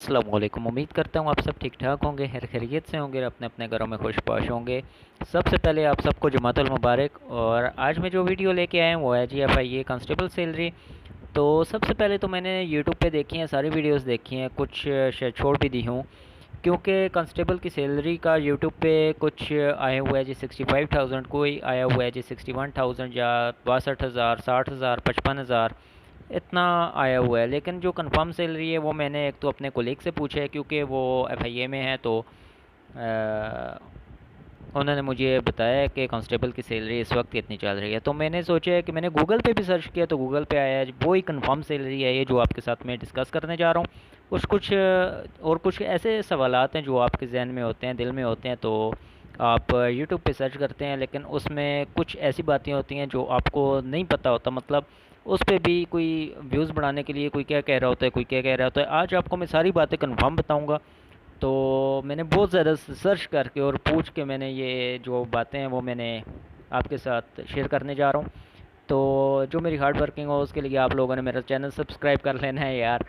अस्सलामुअलैकुम। उम्मीद करता हूँ आप सब ठीक ठाक होंगे, खैर खैरियत से होंगे और अपने अपने घरों में खुशबाश होंगे। सबसे पहले आप सबको जुमातुल मुबारक। और आज मैं जो वीडियो लेके आया हूँ वो है जी FIA कांस्टेबल सैलरी। तो सबसे पहले तो मैंने यूट्यूब पे देखी हैं, सारी वीडियोस देखी हैं, कुछ शायद छोड़ भी दी हूँ, क्योंकि कांस्टेबल की सैलरी का यूट्यूब पे कुछ आया हुआ है जी 65,000, कोई आया हुआ है जी 61,000 या 62,000, 60,000, 55,000, इतना आया हुआ है। लेकिन जो कंफर्म सैलरी है वो मैंने एक तो अपने कोलीग से पूछा है, क्योंकि वो FIA में है, तो उन्होंने मुझे बताया कि कांस्टेबल की सैलरी इस वक्त कितनी चल रही है। तो मैंने सोचा है कि मैंने गूगल पे भी सर्च किया, तो गूगल पे आया है वो ही कंफर्म सैलरी है, ये जो आपके साथ मैं डिस्कस करने जा रहा हूँ। कुछ और कुछ ऐसे सवालात हैं जो आपके जहन में होते हैं, दिल में होते हैं, तो आप यूट्यूब पे सर्च करते हैं, लेकिन उसमें कुछ ऐसी बातें होती हैं जो आपको नहीं पता होता। मतलब उस पे भी कोई व्यूज़ बढ़ाने के लिए कोई क्या कह रहा होता है, कोई क्या कह रहा होता है। आज आपको मैं सारी बातें कंफर्म बताऊंगा। तो मैंने बहुत ज़्यादा सर्च करके और पूछ के मैंने ये जो बातें हैं वो मैंने आपके साथ शेयर करने जा रहा हूँ। तो जो मेरी हार्ड वर्किंग हो उसके लिए आप लोगों ने मेरा चैनल सब्सक्राइब कर लेना है यार,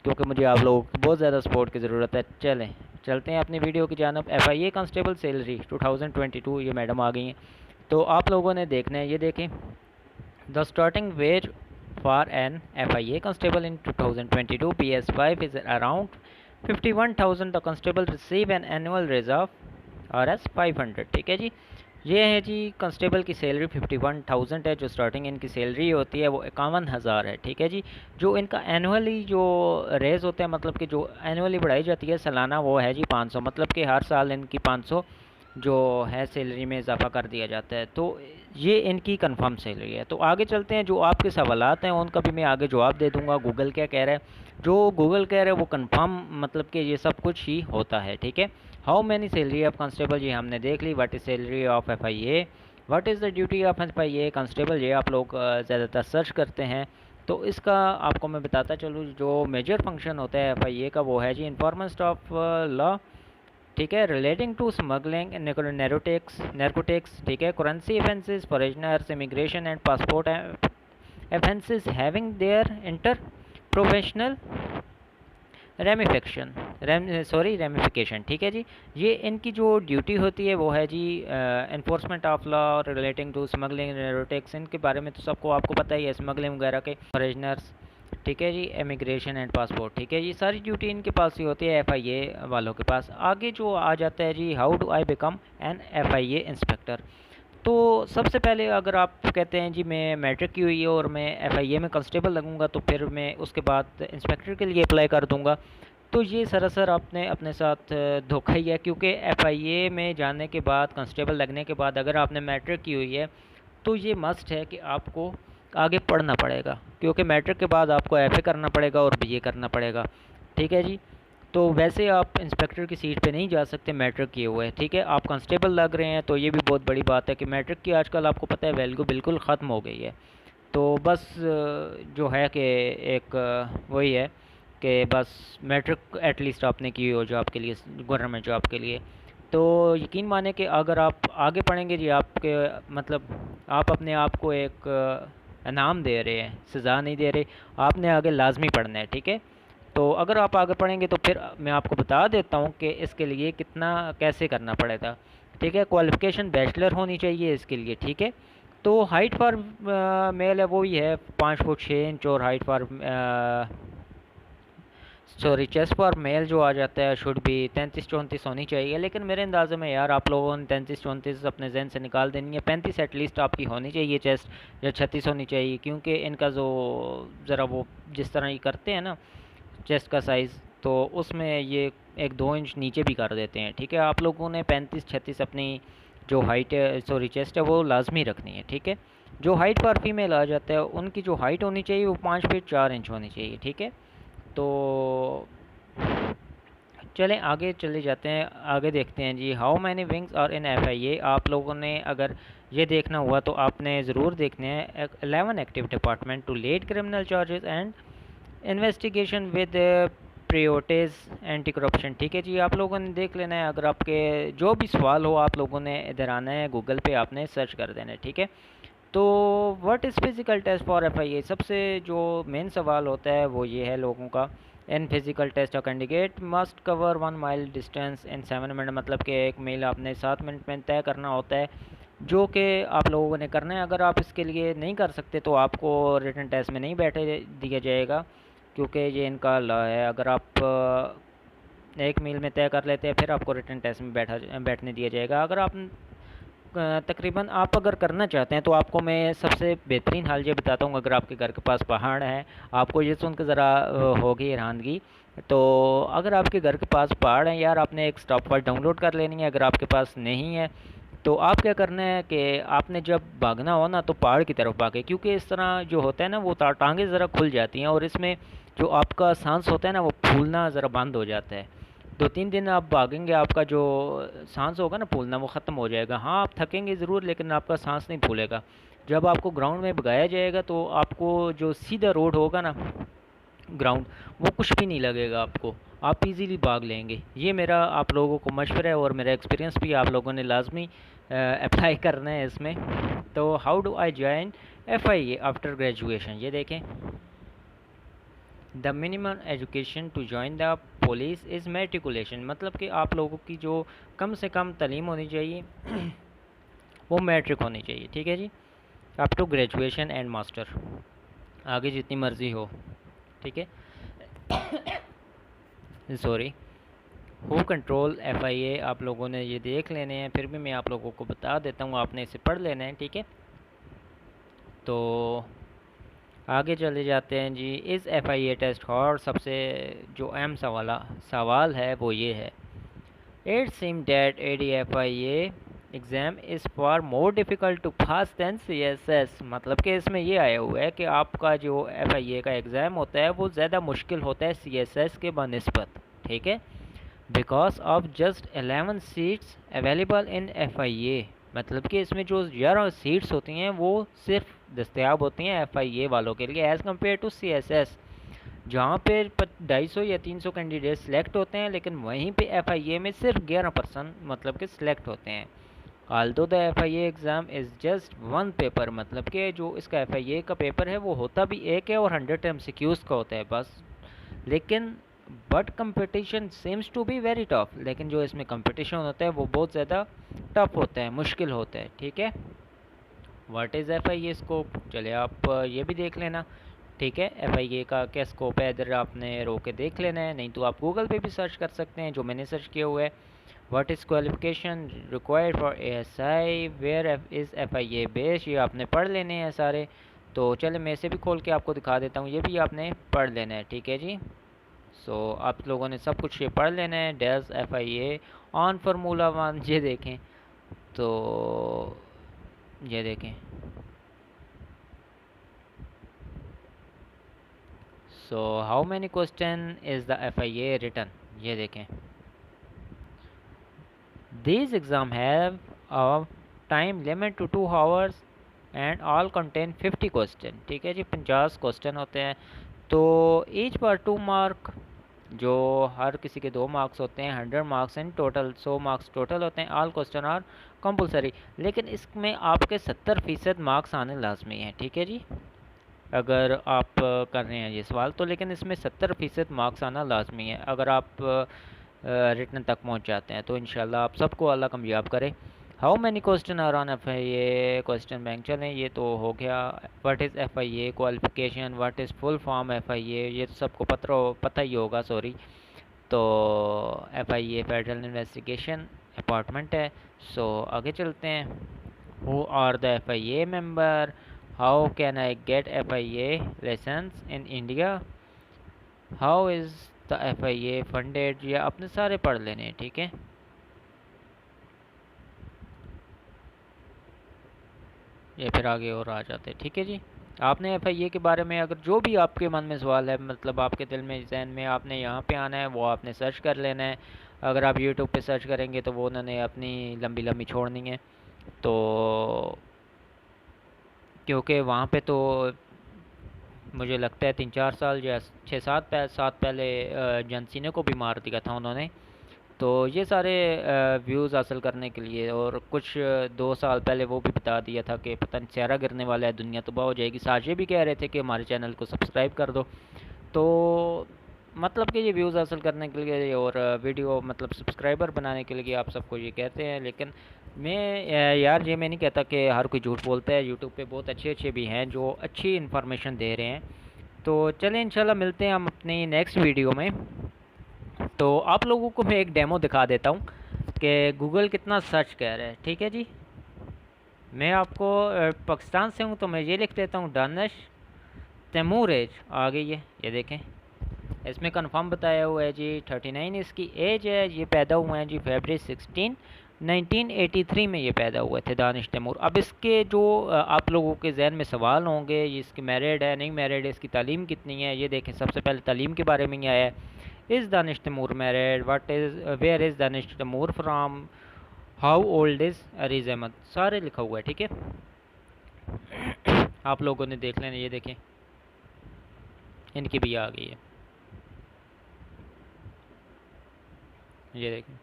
क्योंकि मुझे आप लोगों की बहुत ज़्यादा सपोर्ट की ज़रूरत है। चलें चलते हैं अपनी वीडियो की जानब। FIA कांस्टेबल सैलरी 2022, ये मैडम आ गई हैं, तो आप लोगों ने देखना है। ये देखें, the starting wage for an FIA constable in 2022 PS5 is around 51,000. The constable receive an annual raise of RS 500। ठीक है जी, ये है जी कंस्टेबल की सैलरी 51,000 है। जो स्टार्टिंग इनकी सैलरी होती है वो 51,000 है। ठीक है जी, जो इनका एनुअली जो रेज होता है, मतलब कि जो एनुअली बढ़ाई जाती है सालाना, वो है जी 500। मतलब कि हर साल इनकी 500 जो है सैलरी में इजाफा कर दिया जाता है। तो ये इनकी कंफर्म सैलरी है। तो आगे चलते हैं, जो आपके सवालात हैं उनका भी मैं आगे जवाब दे दूंगा। गूगल क्या कह रहा है, जो गूगल कह रहा है वो कंफर्म, मतलब कि ये सब कुछ ही होता है। ठीक है, how many salary of constable, ये हमने देख ली। What is salary of FIA, what is the duty of FIA constable, ये आप लोग ज़्यादातर सर्च करते हैं। तो इसका आपको मैं बताता चलूँ, जो मेजर फंक्शन होता है FIA का वो है जी इन्फॉर्मेंस ऑफ लॉ। ठीक है, रिलेटिंग टू स्मगलिंग, नैर्कोटिक्स, ठीक है, currency offences, foreigners, immigration and passport offences having their inter professional ramification, ramification. ठीक है जी, ये इनकी जो ड्यूटी होती है वो है जी enforcement of law relating to smuggling, narcotics, इनके बारे में तो सबको आपको पता ही है, स्मगलिंग वगैरह के, फॉरेनर्स। ठीक है जी, इमिग्रेशन एंड पासपोर्ट। ठीक है जी, सारी ड्यूटी इनके पास ही होती है, FIA वालों के पास। आगे जो आ जाता है जी, how do I become an FIA inspector. तो सबसे पहले अगर आप कहते हैं जी मैं मैट्रिक की हुई है और मैं FIA में कांस्टेबल लगूंगा, तो फिर मैं उसके बाद इंस्पेक्टर के लिए अप्लाई कर दूंगा। तो ये सरासर आपने अपने साथ धोखा ही है, क्योंकि FIA में जाने के बाद, कांस्टेबल लगने के बाद, अगर आपने मैट्रिक की हुई है तो ये मस्ट है कि आपको आगे पढ़ना पड़ेगा, क्योंकि मैट्रिक के बाद आपको FA करना पड़ेगा और BA करना पड़ेगा। ठीक है जी, तो वैसे आप इंस्पेक्टर की सीट पे नहीं जा सकते मैट्रिक किए हुए। ठीक है, आप कांस्टेबल लग रहे हैं, तो ये भी बहुत बड़ी बात है कि मैट्रिक की आजकल आपको पता है वैल्यू बिल्कुल ख़त्म हो गई है। तो बस जो है कि एक वही है कि बस मैट्रिक एटलीस्ट आपने की हो जॉब के लिए, गवर्नमेंट जॉब के लिए। तो यकीन माने कि अगर आप आगे पढ़ेंगे जी, आपके मतलब आप अपने आप को एक इनाम दे रहे हैं, सज़ा नहीं दे रहे, आपने आगे लाजमी पढ़ना है। ठीक है, तो अगर आप आगे पढ़ेंगे तो फिर मैं आपको बता देता हूँ कि इसके लिए कितना कैसे करना पड़ेगा। ठीक है, क्वालिफ़िकेशन बैचलर होनी चाहिए इसके लिए। ठीक है, तो हाइट फॉर मेल है वो ही है 5 फुट 6 इंच, और height for sorry chest for male जो आ जाता है शुड भी 33-34 होनी चाहिए। लेकिन मेरे अंदाज़े में यार आप लोगों ने 33-34 अपने जहन से निकाल देनी है, 35 एटलीस्ट आपकी होनी चाहिए चेस्ट, या 36 होनी चाहिए, क्योंकि इनका जो ज़रा वो जिस तरह ये करते हैं ना चेस्ट का साइज़, तो उसमें ये 1-2 इंच नीचे भी कर देते हैं। ठीक है, आप लोगों ने 35-36 अपनी जो हाइट है, सॉरी चेस्ट है, वो लाजमी रखनी है। ठीक है, जो हाइट पर फीमेल आ जाता है उनकी जो हाइट होनी चाहिए वो 5 फीट 4 इंच होनी चाहिए। ठीक है, तो चलें आगे चले जाते हैं, आगे देखते हैं जी, हाउ मैनी विंग्स और इन FIA। आप लोगों ने अगर ये देखना हुआ तो आपने ज़रूर देखने हैं 11 active department to let criminal charges and investigation with priorities anti corruption. ठीक है जी, आप लोगों ने देख लेना है। अगर आपके जो भी सवाल हो आप लोगों ने इधर आना है, गूगल पे आपने सर्च कर देना है। ठीक है, तो what is physical test for FIA, सबसे जो मेन सवाल होता है वो ये है लोगों का in physical test of candidate must cover 1 mile distance in 7 minute, मतलब कि 1 मील आपने 7 मिनट में तय करना होता है, जो कि आप लोगों ने करना है। अगर आप इसके लिए नहीं कर सकते तो आपको रिटन टेस्ट में नहीं बैठे दिया जाएगा, क्योंकि ये इनका लॉ है। अगर आप 1 मील में तय कर लेते हैं फिर आपको रिटन टेस्ट में बैठने दिया जाएगा। अगर आप तकरीबन आप अगर करना चाहते हैं तो आपको मैं सबसे बेहतरीन हाल ये बताता हूँ। अगर आपके घर के पास पहाड़ है, आपको ये सुन कर ज़रा होगी हैरानगी, तो अगर आपके घर के पास पहाड़ है यार, आपने एक स्टॉप वॉच डाउनलोड कर लेनी है। अगर आपके पास नहीं है तो आप क्या करना है कि आपने जब भागना हो ना तो पहाड़ की तरफ भागे, क्योंकि इस तरह जो होता है ना वो टांगें ज़रा खुल जाती हैं और इसमें जो आपका सांस होता है ना वो फूलना ज़रा बंद हो जाता है। 2-3 दिन आप भागेंगे, आपका जो सांस होगा ना फूलना वो ख़त्म हो जाएगा। हाँ, आप थकेंगे ज़रूर लेकिन आपका सांस नहीं फूलेगा। जब आपको ग्राउंड में भगाया जाएगा तो आपको जो सीधा रोड होगा ना ग्राउंड, वो कुछ भी नहीं लगेगा आपको, आप इजीली भाग लेंगे। ये मेरा आप लोगों को मशवरा है और मेरा एक्सपीरियंस भी आप लोगों ने लाजमी अप्लाई करना है इसमें। तो how do I join FIA after graduation, ये देखें। The minimum education to join the police is matriculation, मतलब कि आप लोगों की जो कम से कम तालीम होनी चाहिए वो मैट्रिक होनी चाहिए, ठीक है जी। Up to graduation and master, आगे जितनी मर्ज़ी हो, ठीक है। सॉरी। हु कंट्रोल FIA, आप लोगों ने ये देख लेने हैं, फिर भी मैं आप लोगों को बता देता हूँ, आपने इसे पढ़ लेना है, ठीक है। तो आगे चले जाते हैं जी। इस FIA टेस्ट और सबसे जो अहम सवाल है वो ये है, it seem that ADFIA exam is far more difficult to pass than CSS, मतलब कि इसमें ये आया हुआ है कि आपका जो FIA का एग्ज़ाम होता है वो ज़्यादा मुश्किल होता है CSS के बनिस्बत, ठीक है। Because of just 11 seats available in FIA, मतलब कि इसमें जो 11 सीट्स होती हैं वो सिर्फ दस्तयाब होती हैं FIA वालों के लिए, एज़ कम्पेयर टू CSS जहाँ पे 250 या 300 कैंडिडेट सेलेक्ट होते हैं, लेकिन वहीं पे FIA में सिर्फ 11% मतलब कि सिलेक्ट होते हैं। Aldous the FIA exam is just one paper, मतलब कि जो इसका FIA का पेपर है वो होता भी एक है और 100 MCQs का होता है बस, लेकिन but competition seems to be very tough, लेकिन जो इसमें कंपटीशन होता है वो बहुत ज़्यादा टफ होता है, मुश्किल होता है, ठीक है। व्हाट इज़ FIA स्कोप, चले आप ये भी देख लेना, ठीक है। FIA का क्या स्कोप है इधर आपने रो के देख लेना है, नहीं तो आप गूगल पे भी सर्च कर सकते हैं जो मैंने सर्च किया हुआ है। What is qualification required for ASI, where is FIA based, ये आपने पढ़ लेने हैं सारे। तो चले मैं इसे भी खोल के आपको दिखा देता हूँ, ये भी आपने पढ़ लेना है, ठीक है जी। सो आप लोगों ने सब कुछ ये पढ़ लेना है। डैज़ FIA ऑन फार्मूला 1, ये देखें, तो ये देखें। So how many question is the FIA written, ये देखें। These exam have a time limit to 2 hours and all contain 50 question, ठीक है जी। 50 क्वेश्चन होते हैं, तो ईच पर 2 मार्क, जो हर किसी के 2 मार्क्स होते हैं। 100 marks in total, 100 marks total होते हैं। ऑल क्वेश्चन आर कंपलसरी, लेकिन इसमें आपके 70% मार्क्स आने लाजमी हैं, ठीक है जी। अगर आप कर रहे हैं ये सवाल तो, लेकिन इसमें 70% मार्क्स आना लाजमी है अगर आप रिटन तक पहुंच जाते हैं, तो इंशाल्लाह आप सबको अल्लाह कामयाब करे। How many question are on FIA question bank, चलें ये तो हो गया। What is FIA qualification, what is full form FIA, ये तो सबको पता ही होगा, सॉरी। तो FIA फेडरल इन्वेस्टिगेशन डिपार्टमेंट है। सो आगे चलते हैं। Who are the FIA member, how can I get FIA license in India, how is the FIA funded, या अपने सारे पढ़ लेने हैं, ठीक है। ये फिर आगे और आ जाते हैं, ठीक है जी। आपने FIA के बारे में अगर जो भी आपके मन में सवाल है, मतलब आपके दिल में जहन में, आपने यहाँ पे आना है, वो आपने सर्च कर लेना है। अगर आप YouTube पे सर्च करेंगे तो वो उन्होंने अपनी लंबी लंबी छोड़नी है, तो क्योंकि वहाँ पे तो मुझे लगता है 3-4 साल या 6-7 साल पहले जॉन को भी मार दिया था उन्होंने। तो ये सारे व्यूज़ हासिल करने के लिए, और कुछ 2 साल पहले वो भी बता दिया था कि पता नहीं सारा गिरने वाला है, दुनिया तबाह हो जाएगी। साजिद भी कह रहे थे कि हमारे चैनल को सब्सक्राइब कर दो। तो मतलब कि ये व्यूज़ हासिल करने के लिए और वीडियो मतलब सब्सक्राइबर बनाने के लिए आप सबको ये कहते हैं, लेकिन यार ये मैं नहीं कहता कि हर कोई झूठ बोलता है। यूट्यूब पे बहुत अच्छे अच्छे भी हैं जो अच्छी इन्फॉर्मेशन दे रहे हैं। तो चलें इंशाल्लाह मिलते हैं हम अपनी नेक्स्ट वीडियो में। तो आप लोगों को मैं एक डेमो दिखा देता हूँ कि गूगल कितना सर्च कर रहा है। ठीक है जी, मैं आपको पाकिस्तान से हूँ तो मैं ये लिख देता हूँ दानिश तैमूर एज आ गई है, ये देखें इसमें कंफर्म बताया हुआ है जी 39 इसकी एज है। ये पैदा हुए हैं जी फरवरी 16 1983 में ये पैदा हुए थे दानिश तैमूर। अब इसके जो आप लोगों के जहन में सवाल होंगे, ये इसकी मैरिड है नहीं मैरिड है, इसकी तालीम कितनी है, ये देखें सबसे पहले तालीम के बारे में ही आया है। Is Danish Taimur married, what is where is Danish Taimur from, how old is Areez Ahmed, सारे लिखा हुआ है। ठीक है, आप लोगों ने देख लेना, ये देखें इनकी भी आ गई है, ये देखें।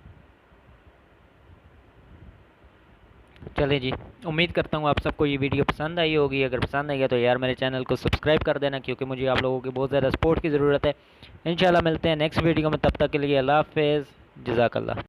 चलें जी, उम्मीद करता हूँ आप सबको ये वीडियो पसंद आई होगी। अगर पसंद आई है तो यार मेरे चैनल को सब्सक्राइब कर देना, क्योंकि मुझे आप लोगों की बहुत ज़्यादा सपोर्ट की ज़रूरत है। इंशाल्लाह मिलते हैं नेक्स्ट वीडियो में, तब तक के लिए अल्लाह हाफ़िज़, जज़ाकल्लाह।